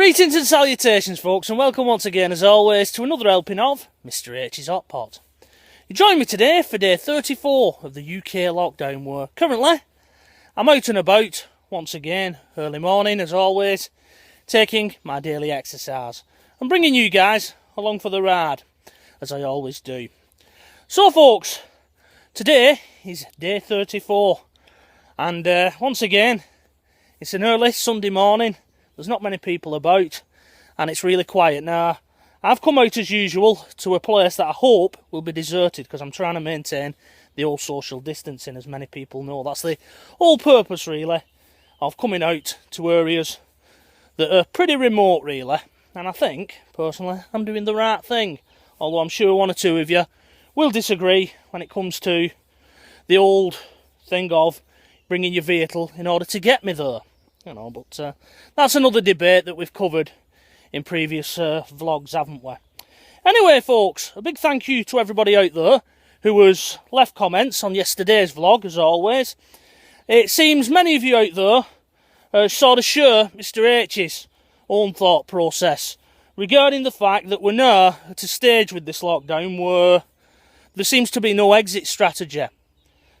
Greetings and salutations, folks, and welcome once again, as always, to another helping of Mr H's Hot Pot. You join me today for day 34 of the UK lockdown, where currently I'm out and about once again, early morning as always, taking my daily exercise and bringing you guys along for the ride, as I always do. So, folks, today is day 34, and once again, it's an early Sunday morning. There's not many people about, and it's really quiet. Now, I've come out as usual to a place that I hope will be deserted, because I'm trying to maintain the old social distancing, as many people know. That's the whole purpose, really, of coming out to areas that are pretty remote, really. And I think, personally, I'm doing the right thing. Although I'm sure one or two of you will disagree when it comes to the old thing of bringing your vehicle in order to get me there. You know, but that's another debate that we've covered in previous vlogs, haven't we? Anyway, folks, a big thank you to everybody out there who has left comments on yesterday's vlog, as always. It seems many of you out there sort of share Mr H's own thought process regarding the fact that we're now at a stage with this lockdown where there seems to be no exit strategy.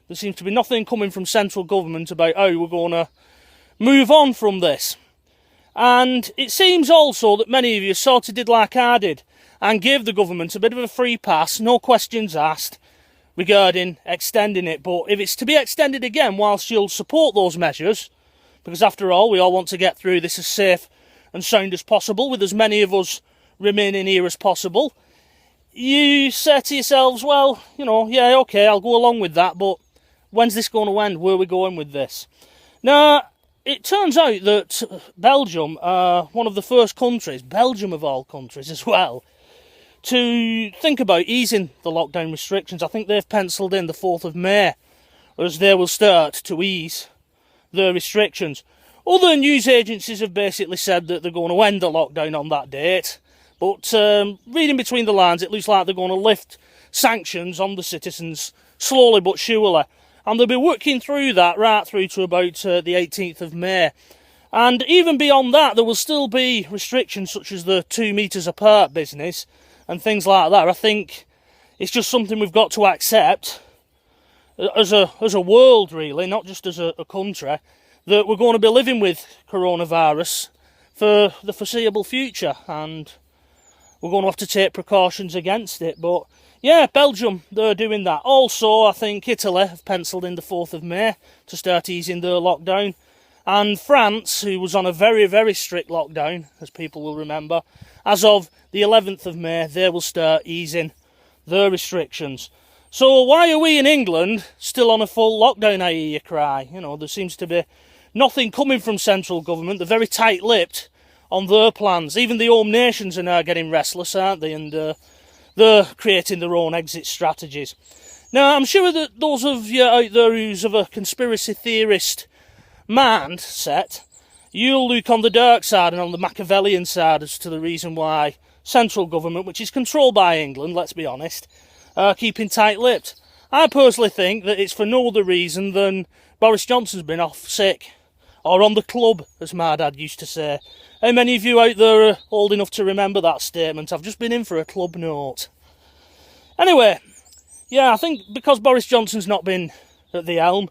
There seems to be nothing coming from central government about how we're going to move on from this. And it seems also that many of you sort of did like I did and gave the government a bit of a free pass, no questions asked, regarding extending it. But if it's to be extended again, whilst you'll support those measures, because after all, we all want to get through this as safe and sound as possible, with as many of us remaining here as possible, you say to yourselves, well, you know, yeah, okay, I'll go along with that, but when's this going to end? Where are we going with this? Now, it turns out that Belgium, one of the first countries, Belgium of all countries as well, to think about easing the lockdown restrictions. I think they've penciled in the 4th of May as they will start to ease the restrictions. Other news agencies have basically said that they're going to end the lockdown on that date, but reading between the lines, it looks like they're going to lift sanctions on the citizens slowly but surely. And they'll be working through that right through to about the 18th of May. And even beyond that, there will still be restrictions such as the 2 metres apart business and things like that. I think it's just something we've got to accept as a world, really, not just as a country, that we're going to be living with coronavirus for the foreseeable future. And we're going to have to take precautions against it. But yeah, Belgium, they're doing that. Also, I think Italy have penciled in the 4th of May to start easing their lockdown. And France, who was on a very, very strict lockdown, as people will remember, as of the 11th of May, they will start easing their restrictions. So why are we in England still on a full lockdown, I hear you cry? You know, there seems to be nothing coming from central government. They're very tight-lipped on their plans. Even the home nations are now getting restless, aren't they? And they're creating their own exit strategies. Now, I'm sure that those of you out there who's of a conspiracy theorist mindset, you'll look on the dark side and on the Machiavellian side as to the reason why central government, which is controlled by England, let's be honest, are keeping tight-lipped. I personally think that it's for no other reason than Boris Johnson's been off sick, or on the club, as my dad used to say. How many of you out there are old enough to remember that statement? I've just been in for a club note. Anyway, yeah, I think because Boris Johnson's not been at the helm,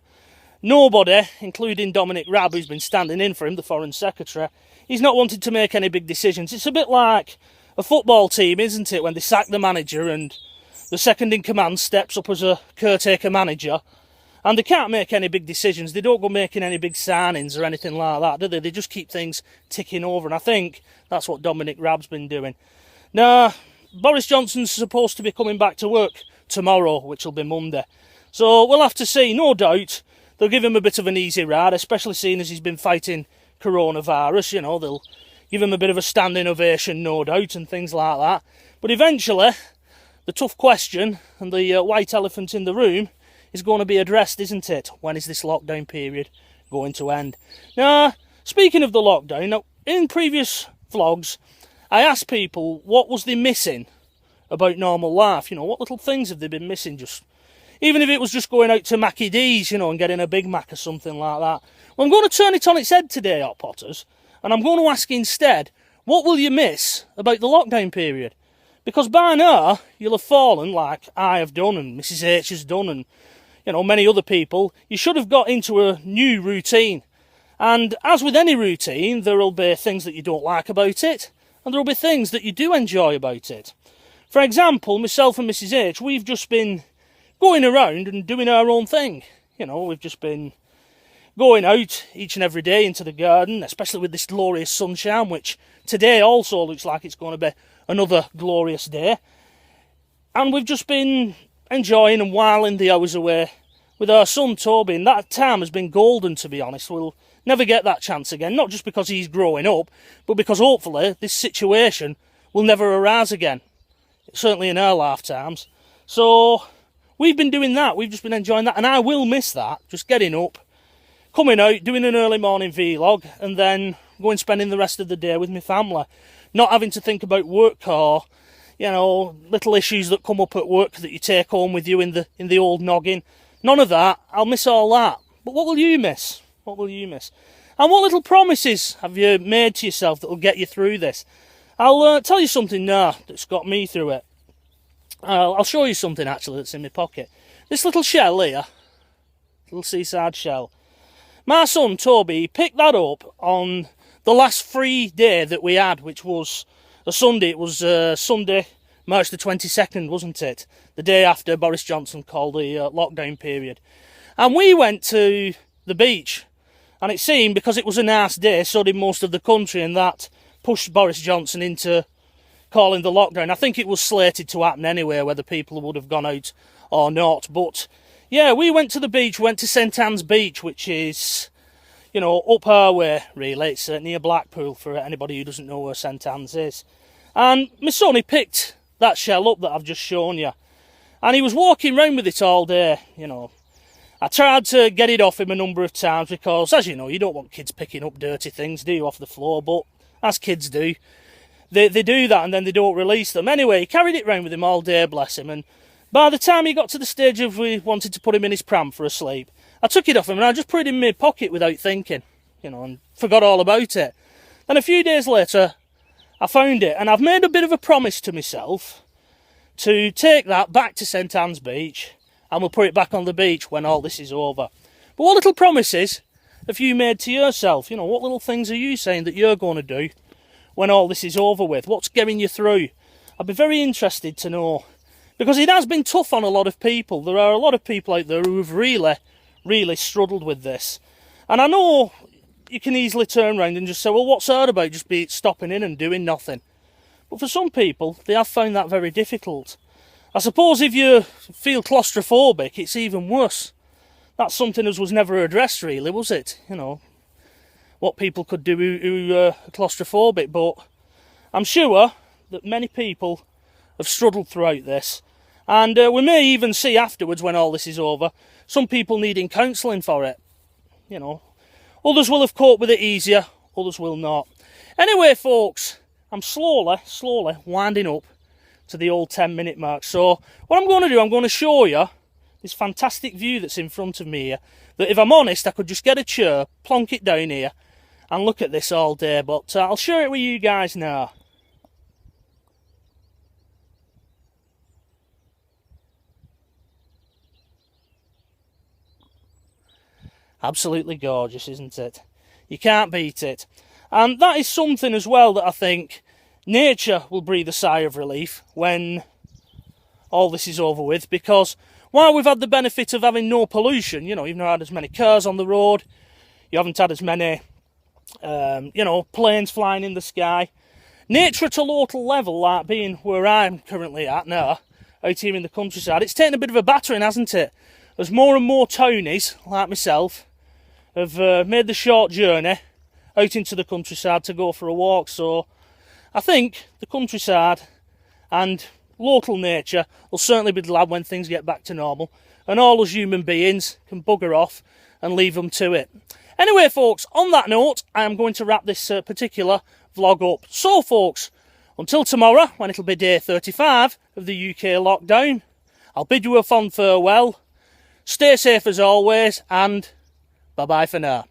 nobody, including Dominic Raab, who's been standing in for him, the Foreign Secretary, he's not wanted to make any big decisions. It's a bit like a football team, isn't it, when they sack the manager and the second in command steps up as a caretaker manager, and they can't make any big decisions. They don't go making any big signings or anything like that, do they? They just keep things ticking over, and I think that's what Dominic Raab's been doing. Now, Boris Johnson's supposed to be coming back to work tomorrow, which will be Monday. So we'll have to see. No doubt they'll give him a bit of an easy ride, especially seeing as he's been fighting coronavirus. You know, they'll give him a bit of a standing ovation, no doubt, and things like that. But eventually, the tough question and the white elephant in the room is going to be addressed, isn't it? When is this lockdown period going to end? Now, speaking of the lockdown, in previous vlogs, I asked people what was they missing about normal life. You know, what little things have they been missing? Just even if it was just going out to Mackie D's, you know, and getting a Big Mac or something like that. Well, I'm going to turn it on its head today, Hot Potters, and I'm going to ask instead, what will you miss about the lockdown period? Because by now, you'll have fallen, like I have done and Mrs H has done and, you know, many other people. You should have got into a new routine. And as with any routine, there will be things that you don't like about it, and there will be things that you do enjoy about it. For example, myself and Mrs H, we've just been going around and doing our own thing. You know, we've just been going out each and every day into the garden, especially with this glorious sunshine, which today also looks like it's going to be another glorious day. And we've just been enjoying and whiling the hours away with our son Toby, and that time has been golden, to be honest. We'll never get that chance again, not just because he's growing up, but because hopefully this situation will never arise again, certainly in our lifetimes. So we've been doing that, we've just been enjoying that, and I will miss that, just getting up, coming out, doing an early morning vlog, and then going spending the rest of the day with my family, not having to think about work or, you know, little issues that come up at work that you take home with you in the old noggin. None of that. I'll miss all that. But what will you miss? What will you miss? And what little promises have you made to yourself that will get you through this? I'll tell you something now that's got me through it. I'll show you something actually that's in my pocket. This little shell here, little seaside shell. My son Toby picked that up on the last free day that we had, which was a Sunday. It was Sunday, March the 22nd, wasn't it? The day after Boris Johnson called the lockdown period. And we went to the beach. And it seemed, because it was a nice day, so did most of the country, and that pushed Boris Johnson into calling the lockdown. I think it was slated to happen anyway, whether people would have gone out or not. But yeah, we went to the beach, went to St Anne's Beach, which is, you know, up our way, really. It's near Blackpool, for anybody who doesn't know where St Anne's is. And my son, he picked that shell up that I've just shown you. And he was walking around with it all day, you know. I tried to get it off him a number of times because, as you know, you don't want kids picking up dirty things, do you, off the floor? But, as kids do, they do that and then they don't release them. Anyway, he carried it round with him all day, bless him. And by the time he got to the stage of we wanted to put him in his pram for a sleep, I took it off him and I just put it in my pocket without thinking, you know, and forgot all about it. Then a few days later, I found it, and I've made a bit of a promise to myself to take that back to St Anne's Beach, and we'll put it back on the beach when all this is over. But what little promises have you made to yourself? You know, what little things are you saying that you're going to do when all this is over with? What's getting you through? I'd be very interested to know, because it has been tough on a lot of people. There are a lot of people out there who have really struggled with this. And I know you can easily turn around and just say, well, what's hard about just be stopping in and doing nothing? But for some people, they have found that very difficult. I suppose if you feel claustrophobic, it's even worse. That's something that was never addressed, really, was it? You know, what people could do who are claustrophobic. But I'm sure that many people have struggled throughout this. And we may even see afterwards, when all this is over, some people needing counselling for it. You know, others will have coped with it easier, others will not. Anyway, folks, I'm slowly winding up to the old 10-minute mark. So what I'm going to do, I'm going to show you this fantastic view that's in front of me here, that if I'm honest, I could just get a chair, plonk it down here, and look at this all day. But I'll share it with you guys now. Absolutely gorgeous, isn't it? You can't beat it. And that is something as well that I think nature will breathe a sigh of relief when all this is over with, because while we've had the benefit of having no pollution, you know, you've not had as many cars on the road, you haven't had as many, you know, planes flying in the sky. Nature at a local level, like being where I'm currently at now, out here in the countryside, it's taken a bit of a battering, hasn't it? As more and more townies, like myself, have made the short journey out into the countryside to go for a walk. So I think the countryside and local nature will certainly be glad when things get back to normal, and all us human beings can bugger off and leave them to it. Anyway, folks, on that note, I am going to wrap this particular vlog up. So, folks, until tomorrow, when it'll be day 35 of the UK lockdown, I'll bid you a fond farewell. Stay safe as always, and bye-bye for now.